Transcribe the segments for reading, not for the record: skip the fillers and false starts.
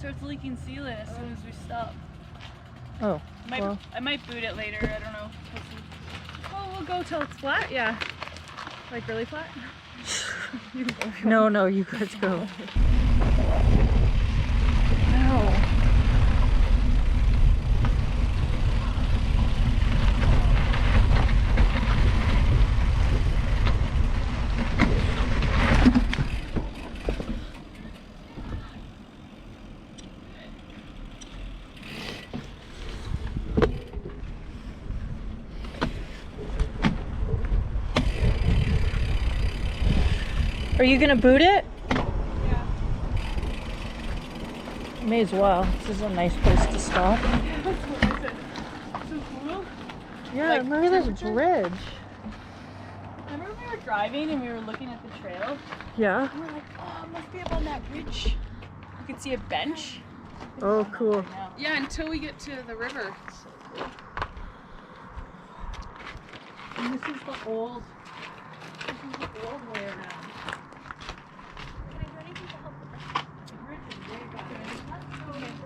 starts leaking sealant as soon as we stop. Oh, I might boot it later, I don't know. We'll see. Oh, we'll go till it's flat, yeah. Like really flat? You can go if you want. no, you guys go. No. Are you gonna boot it? Yeah. May as well. This is a nice place to stop. What is it? So cool. Yeah, Like remember this temperature? bridge? Remember when we were driving and we were looking at the trail? Yeah. And we're like, oh, it must be up on that ridge. You can see a bench. Oh, cool. Right now. Yeah, until we get to the river. And this is the old way around. Can I do anything to help with that? The bridge is way back.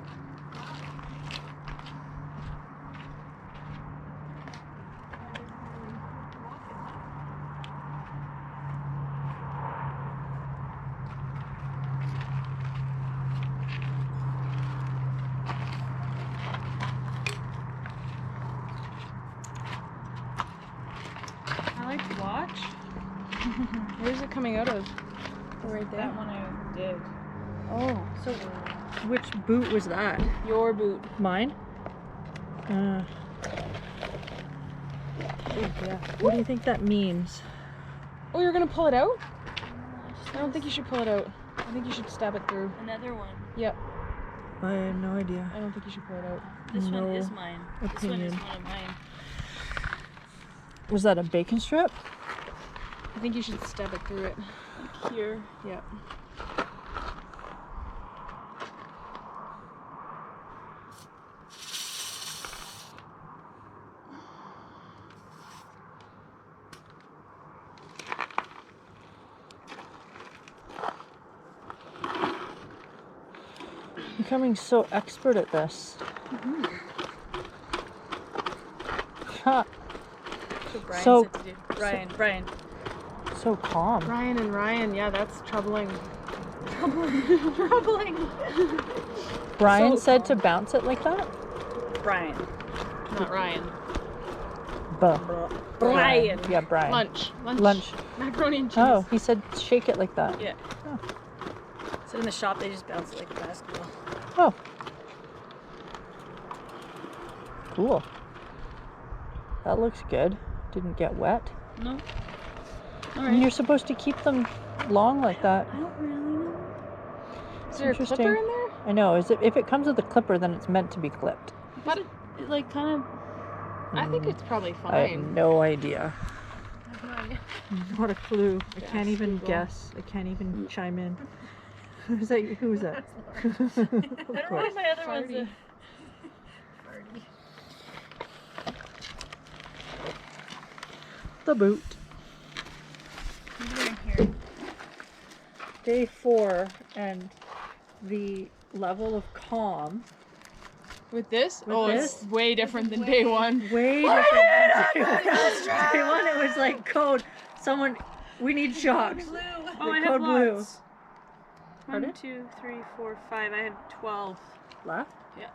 I like to watch. Where's it coming out of? Right there. That one I did. Oh, so which boot was that? Your boot. Mine? Oh, yeah. What do you think that means? Oh, you're gonna pull it out? I don't think you should pull it out. I think you should stab it through. Another one. Yep. I have no idea. I don't think you should pull it out. This No one is mine. This one opinion. is one of mine. Was that a bacon strip? I think you should stab it through it. Here. Yep. Becoming so expert at this. Ha, So Brian So- said to do. Brian. so calm. Ryan and Ryan, yeah, that's troubling. Troubling. Brian So said to bounce it like that? Brian. Not Ryan. Buh. Brian. Yeah, Brian. Lunch. Lunch. Macaroni and cheese. Oh, he said shake it like that. Yeah. Oh. So in the shop they just bounce it like a basketball. Oh. Cool. That looks good. Didn't get wet. No. All And right. you're supposed to keep them long like that. I don't really know. Is there a Interesting. clipper in there? I know. If it comes with a clipper, then it's meant to be clipped. But It like kind of. I think it's probably I have fine. no idea. I have no idea. Not a clue. I Yes, can't even Google. guess. I can't even chime in. Who's that? Who's that? I don't know what my other ones. Farty. The boot. What are you doing here? Day 4, and the level of calm. With this? With oh, this? it's way different than day one. Way different than day 1. Day 1, it was like code. Someone, we need shocks. Oh, I The have code blue. lots. Pardon? 1, 2, 3, 4, 5. I had 12. Left? Yeah.